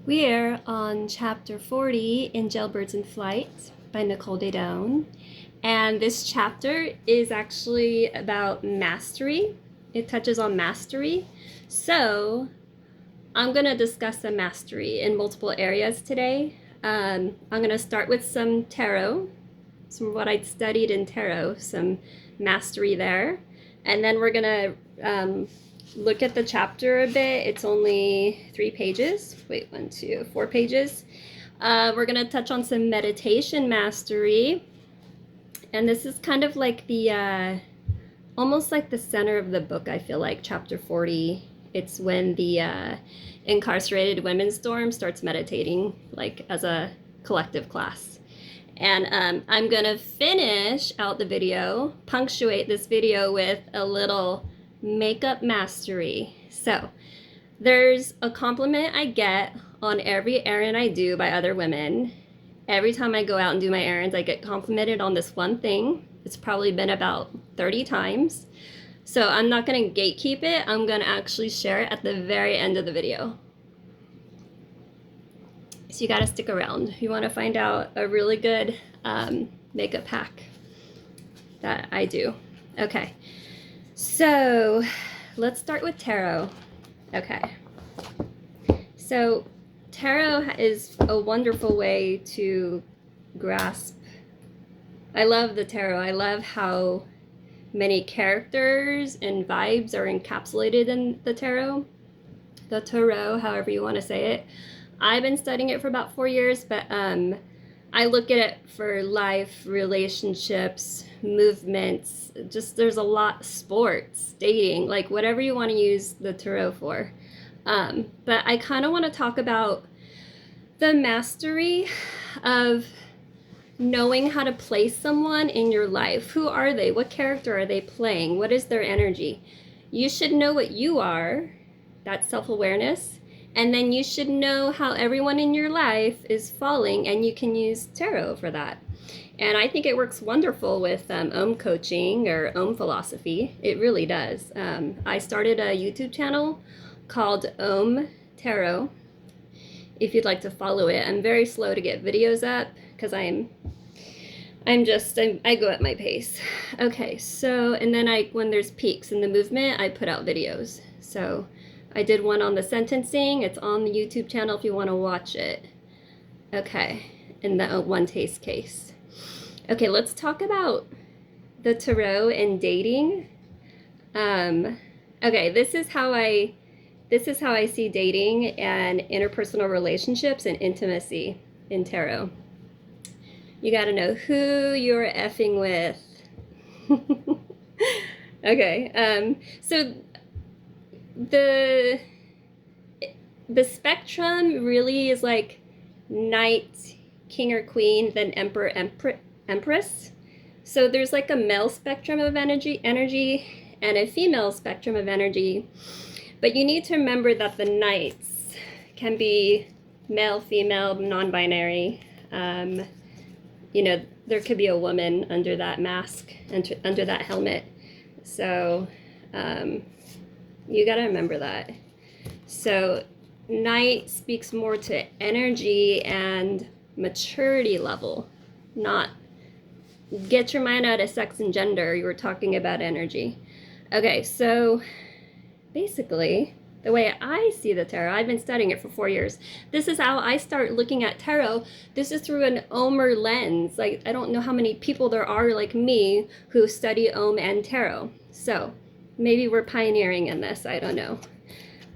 We're on chapter 40 in Jailbirds in Flight by Nicole Dedone. And this chapter is actually about mastery. It touches on mastery. So I'm going to discuss the mastery in multiple areas today. I'm going to start with some tarot, some what I'd studied in tarot, some mastery there. And then we're going to look at the chapter a bit. It's only 3 pages. Wait, 4 pages. We're going to touch on some meditation mastery. And this is kind of like the, almost like the center of the book, I feel like, chapter 40. It's when the incarcerated women's dorm starts meditating, like as a collective class. And I'm going to finish out the video, punctuate this video with a little makeup mastery. So there's a compliment I get on every errand I do by other women. Every time I go out and do my errands, I get complimented on this one thing. It's probably been about 30 times. So I'm not going to gatekeep it. I'm going to actually share it at the very end of the video. So you got to stick around. If you want to find out a really good makeup hack that I do. Okay. So let's start with tarot. Okay. So tarot is a wonderful way to grasp. I love the tarot. I love how many characters and vibes are encapsulated in the tarot. The tarot, however you want to say it. I've been studying it for about 4 years, but I look at it for life, relationships, movements, just there's a lot, sports, dating, like whatever you want to use the tarot for. But I kind of want to talk about the mastery of knowing how to place someone in your life. Who are they? What character are they playing? What is their energy? You should know what you are. That's self-awareness. And then you should know how everyone in your life is falling, and you can use tarot for that. And I think it works wonderful with Om coaching or Om philosophy. It really does. I started a YouTube channel called Om Tarot. If you'd like to follow it, I'm very slow to get videos up because I go at my pace. Okay, so, and then when there's peaks in the movement, I put out videos. So I did one on the sentencing. It's on the YouTube channel if you want to watch it. Okay, in the one taste case. Okay, let's talk about the tarot and dating. Okay, this is how I see dating and interpersonal relationships and intimacy in tarot. You got to know who you're effing with. Okay, so the spectrum really is like knight, king or queen, then emperor, empress. So there's like a male spectrum of energy and a female spectrum of energy. But you need to remember that the knights can be male, female, non-binary. You know, there could be a woman under that mask, under that helmet. So you got to remember that. So knight speaks more to energy and maturity level, not get your mind out of sex and gender. You were talking about energy. Okay, so basically, the way I see the tarot, I've been studying it for 4 years. This is how I start looking at tarot. This is through an Omer lens. Like, I don't know how many people there are like me who study Om and tarot. So maybe we're pioneering in this. I don't know.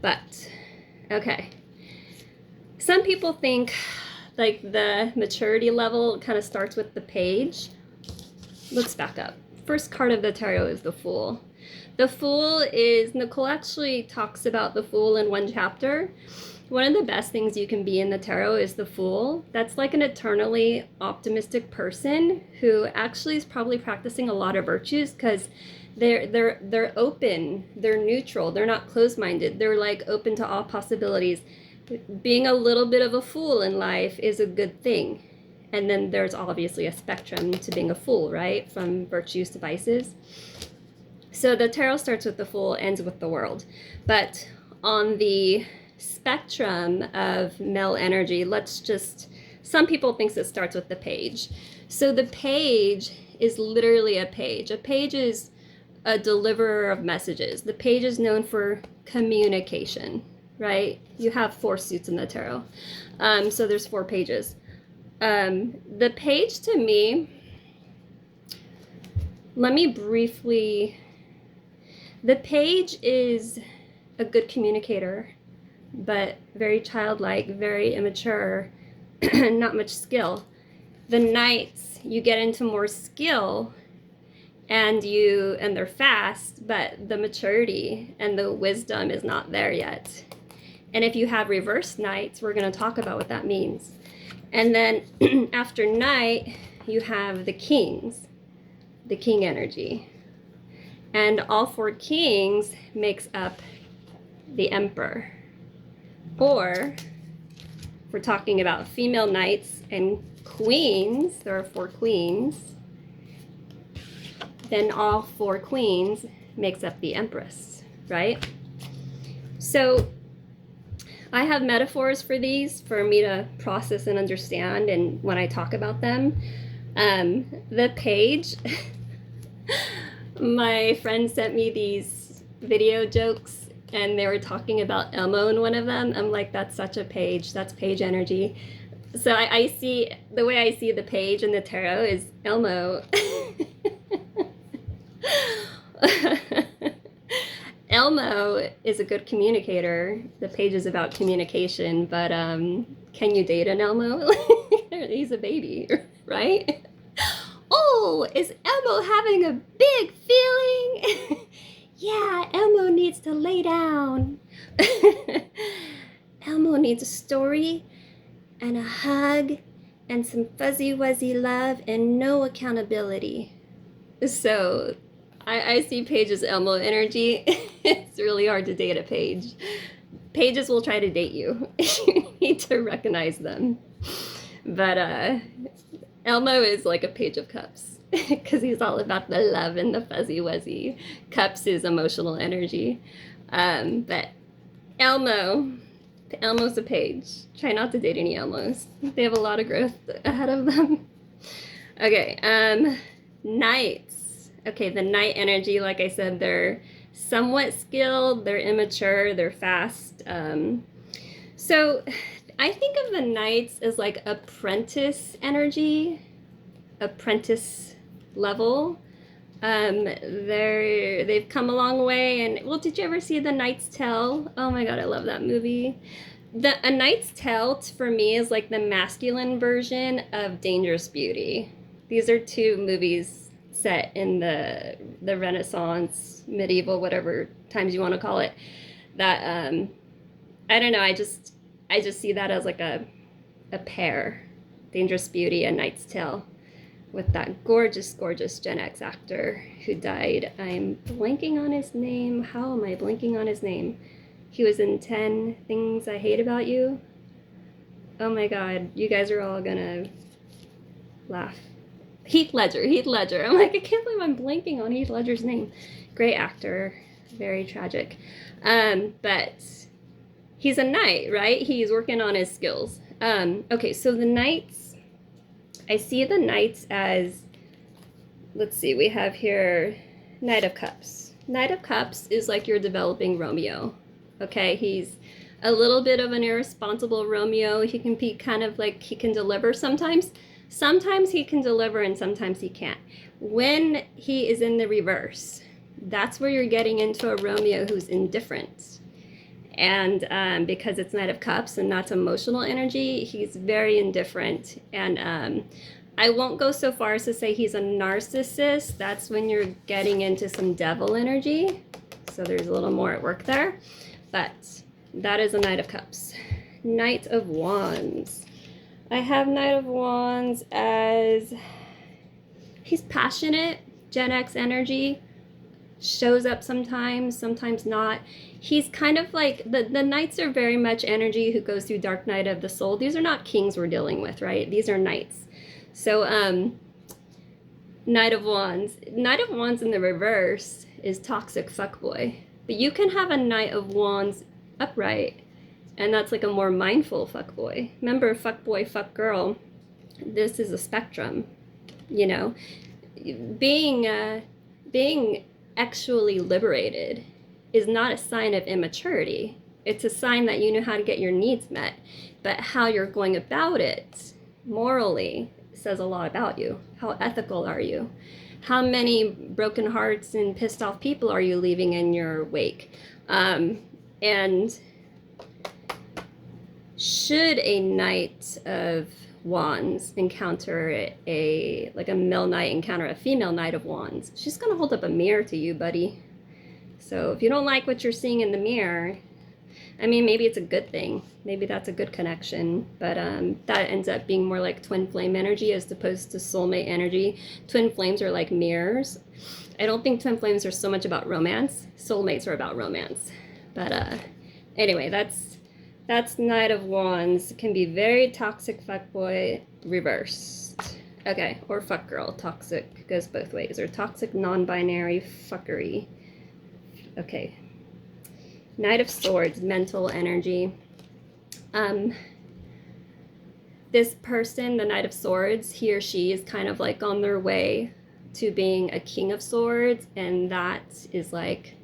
But, okay. Some people think like the maturity level kind of starts with the page. Let's back up. First card of the tarot is the Fool. The Fool is, Nicole actually talks about the Fool in one chapter. One of the best things you can be in the tarot is the Fool. That's like an eternally optimistic person who actually is probably practicing a lot of virtues because they're open, they're neutral, they're not closed-minded, they're like open to all possibilities. Being a little bit of a fool in life is a good thing. And then there's obviously a spectrum to being a fool, right? From virtues to vices. So the tarot starts with the Fool, ends with the World. But on the spectrum of male energy, some people think it starts with the page. So the page is literally a page. A page is a deliverer of messages. The page is known for communication, right? You have 4 suits in the tarot. So there's 4 pages. The page to me, the page is a good communicator, but very childlike, very immature, not much skill. The knights, you get into more skill, and they're fast, but the maturity and the wisdom is not there yet. And if you have reverse knights, we're going to talk about what that means. And then after knight, you have the kings, the king energy. And all 4 kings makes up the emperor. Or, if we're talking about female knights and queens, there are 4 queens, then all 4 queens makes up the empress, right? So I have metaphors for these for me to process and understand, and when I talk about them. The page, my friend sent me these video jokes, and they were talking about Elmo in one of them. I'm like, that's such a page. That's page energy. So I see, the way I see the page in the tarot is Elmo. Elmo is a good communicator. The page is about communication, but can you date an Elmo? He's a baby, right? Oh, is Elmo having a big feeling? Yeah, Elmo needs to lay down. Elmo needs a story and a hug and some fuzzy wuzzy love and no accountability. So I see Paige as Elmo energy. It's really hard to date a Paige. Pages will try to date you. You need to recognize them. But Elmo is like a Page of Cups because he's all about the love and the fuzzy wuzzy. Cups is emotional energy. But Elmo's a Page. Try not to date any Elmos. They have a lot of growth ahead of them. Okay, Knights. Okay, the Knight energy, like I said, they're somewhat skilled, they're immature, they're fast. So I think of the Knights as like apprentice energy, apprentice level. They've come a long way, and well, did you ever see The Knight's Tale? Oh my god, I love that movie. A Knight's Tale for me is like the masculine version of Dangerous Beauty. These are 2 movies set in the Renaissance, medieval, whatever times you want to call it. That I don't know. I just see that as like a pair, Dangerous Beauty and Knight's Tale, with that gorgeous, gorgeous Gen X actor who died. I'm blanking on his name. How am I blanking on his name? He was in 10 Things I Hate About You. Oh my god, you guys are all gonna laugh. Heath Ledger. I'm like, I can't believe I'm blanking on Heath Ledger's name. Great actor, very tragic. But he's a knight, right? He's working on his skills. Okay, so the knights, I see the knights as, let's see, we have here Knight of Cups. Knight of Cups is like your developing Romeo. Okay, he's a little bit of an irresponsible Romeo. He can be kind of like, he can deliver sometimes. Sometimes he can deliver and sometimes he can't. When he is in the reverse, that's where you're getting into a Romeo who's indifferent. And because it's Knight of Cups and that's emotional energy, he's very indifferent. And I won't go so far as to say he's a narcissist. That's when you're getting into some devil energy. So there's a little more at work there. But that is a Knight of Cups. Knight of Wands. I have Knight of Wands as, he's passionate, Gen X energy, shows up sometimes, sometimes not. He's kind of like, the Knights are very much energy who goes through Dark Night of the Soul. These are not kings we're dealing with, right? These are Knights. So, Knight of Wands. Knight of Wands in the reverse is toxic fuckboy. But you can have a Knight of Wands upright And that's like a more mindful fuckboy. Remember, fuckboy, fuck girl. This is a spectrum, you know. Being actually liberated is not a sign of immaturity. It's a sign that you know how to get your needs met. But how you're going about it morally says a lot about you. How ethical are you? How many broken hearts and pissed off people are you leaving in your wake? And should a Knight of Wands encounter a male knight encounter a female Knight of Wands, she's gonna hold up a mirror to you, buddy. So if you don't like what you're seeing in the mirror, I mean, maybe it's a good thing. Maybe that's a good connection, but that ends up being more like twin flame energy as opposed to soulmate energy. Twin flames are like mirrors. I don't think twin flames are so much about romance. Soulmates are about romance. But anyway, that's Knight of Wands. It can be very toxic fuckboy reversed. Okay, or fuck girl. Toxic goes both ways. Or toxic non-binary fuckery. Okay. Knight of Swords, mental energy. This person, the Knight of Swords, he or she is kind of like on their way to being a King of Swords, and that is like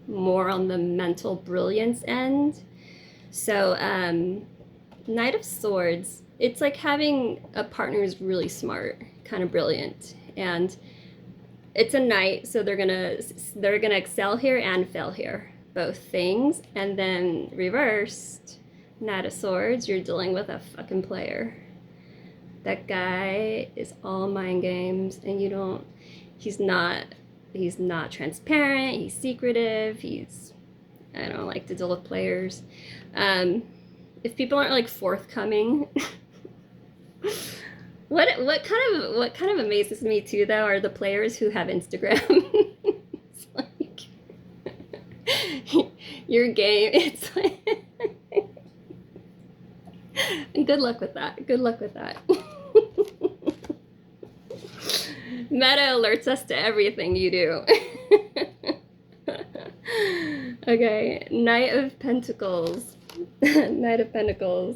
more on the mental brilliance end. So, Knight of Swords, it's like having a partner who's really smart, kind of brilliant, and it's a knight, so they're gonna excel here and fail here, both things. And then reversed, Knight of Swords, you're dealing with a fucking player. That guy is all mind games, and he's not transparent, he's secretive, I don't like to deal with players. If people aren't like forthcoming, what kind of amazes me too though are the players who have Instagram. It's like your game. It's like good luck with that. Good luck with that. Meta alerts us to everything you do. Okay, Knight of Pentacles. Knight of Pentacles.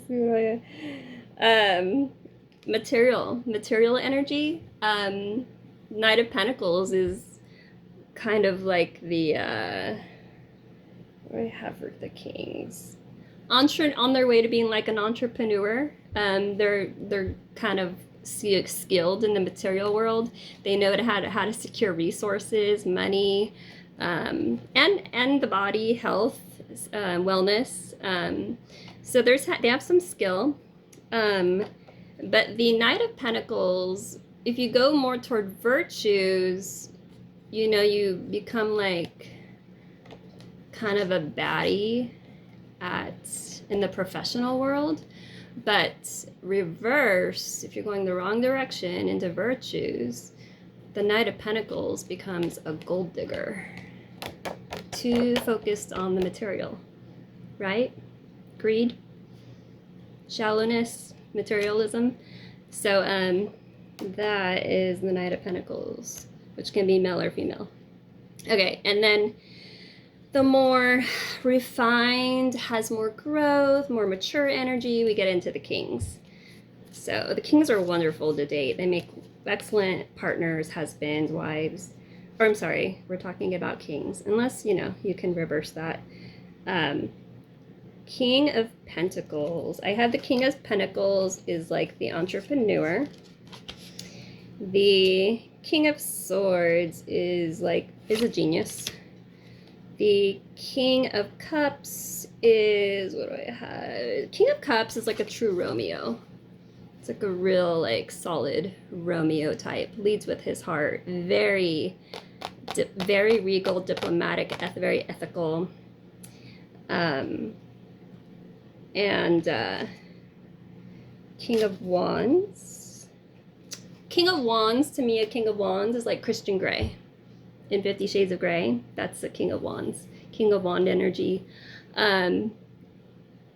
Material energy. Knight of Pentacles is kind of like the what do I have for the Kings? On their way to being like an entrepreneur. They're kind of skilled in the material world. They know how to secure resources, money, and the body, health, wellness. So they have some skill. But the Knight of Pentacles, if you go more toward virtues, you become like kind of a baddie in the professional world. But reverse, if you're going the wrong direction into virtues, the Knight of Pentacles becomes a gold digger. Too focused on the material, right? Greed, shallowness, materialism. So that is the Knight of Pentacles, which can be male or female. Okay, and then the more refined, has more growth, more mature energy, we get into the Kings. So the Kings are wonderful to date. They make excellent partners, husbands, wives. Or I'm sorry, we're talking about Kings, unless, you can reverse that. King of Pentacles. I have the King of Pentacles is like the entrepreneur. The King of Swords is a genius. The King of Cups is, what do I have? King of Cups is like a true Romeo. It's like a real, solid Romeo type. Leads with his heart. Very regal, diplomatic, very ethical. And King of Wands. King of Wands, to me, a King of Wands is like Christian Grey. In 50 Shades of Grey, that's the King of Wands. King of Wand energy.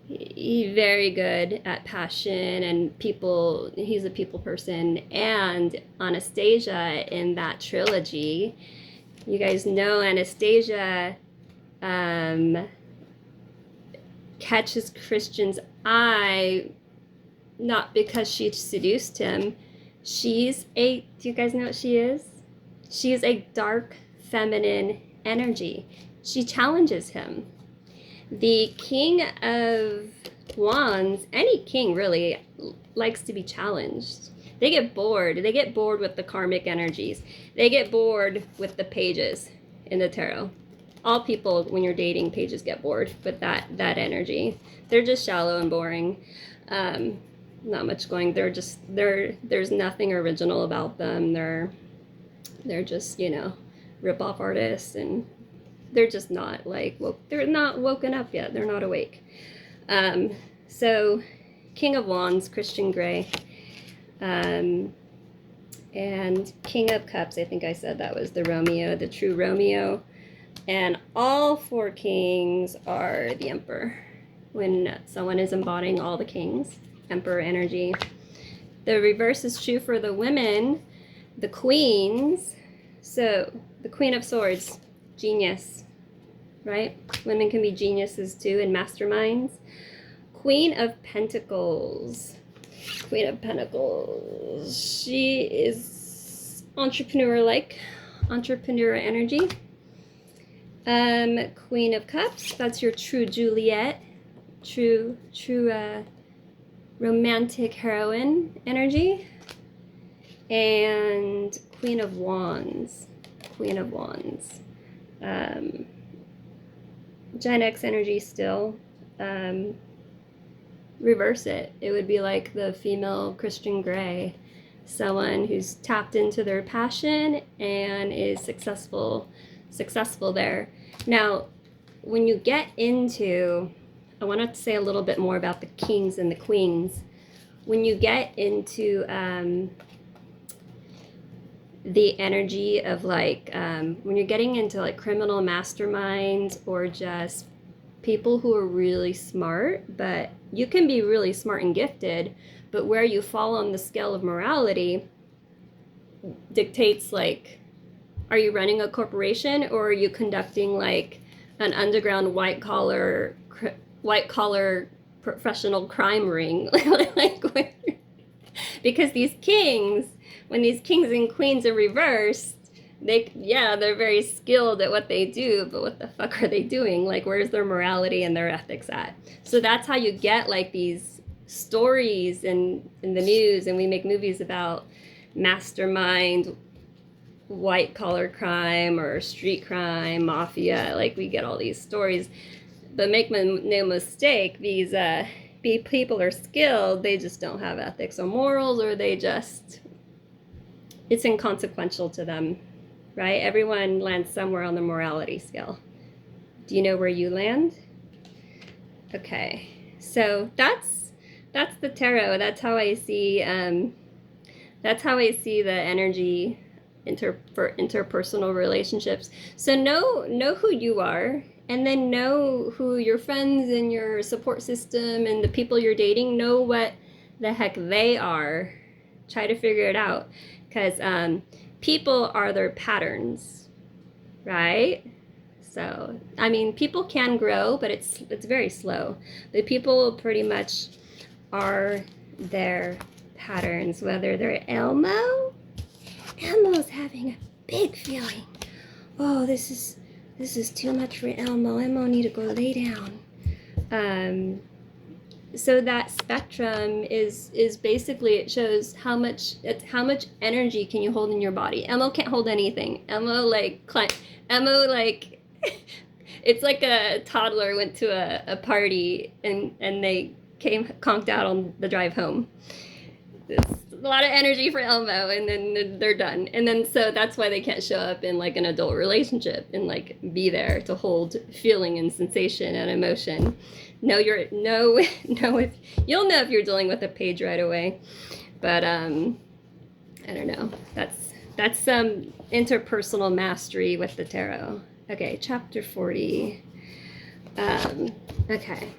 He's very good at passion and people. He's a people person. And Anastasia in that trilogy, you guys know Anastasia catches Christian's eye, not because she seduced him. Do you guys know what she is? She is a dark feminine energy. She challenges him. The King of Wands, any king really, likes to be challenged. They get bored. They get bored with the karmic energies. They get bored with the pages in the tarot. All people, when you're dating, pages get bored with that energy. They're just shallow and boring. Not much going. There's nothing original about them. They're just, rip-off artists, and they're just not like they're not woken up yet. They're not awake. So King of Wands, Christian Grey, and King of Cups, I think I said that was the Romeo, the true Romeo. And all 4 kings are the Emperor. When someone is embodying all the kings, Emperor energy. The reverse is true for the women, the queens. So the Queen of Swords, genius, right? Women can be geniuses too, and masterminds. Queen of Pentacles. Queen of Pentacles. She is entrepreneur-like, entrepreneur energy. Queen of Cups, that's your true Juliet, true romantic heroine energy. And Queen of Wands. Gen X energy still. Reverse it. It would be like the female Christian Grey. Someone who's tapped into their passion and is successful there. Now, when you get into, I want to say a little bit more about the kings and the queens. When you get into the energy of when you're getting into criminal masterminds, or just people who are really smart, but you can be really smart and gifted, but where you fall on the scale of morality dictates are you running a corporation, or are you conducting an underground white collar professional crime ring? Because when these kings and queens are reversed, they're very skilled at what they do, but what the fuck are they doing? Where's their morality and their ethics at? So that's how you get these stories in the news, and we make movies about mastermind white collar crime or street crime, mafia. We get all these stories, but make no mistake, these people are skilled. They just don't have ethics or morals, or it's inconsequential to them, right? Everyone lands somewhere on the morality scale. Do you know where you land? Okay, so that's the tarot. That's how I see the energy for interpersonal relationships. So know who you are, and then know who your friends and your support system and the people you're dating, know what the heck they are. Try to figure it out, because people are their patterns, right? So people can grow, but it's very slow. But people pretty much are their patterns, whether they're Elmo's having a big feeling. Oh, this is too much for Elmo. Elmo need to go lay down. So that spectrum is basically, it shows how much energy can you hold in your body. Elmo can't hold anything. Elmo it's like a toddler went to a party and they conked out on the drive home. It's a lot of energy for Elmo, and then they're done. And then so that's why they can't show up in an adult relationship and be there to hold feeling and sensation and emotion. You'll know if you're dealing with a page right away. But I don't know. That's some interpersonal mastery with the tarot. Okay, chapter 40. Okay.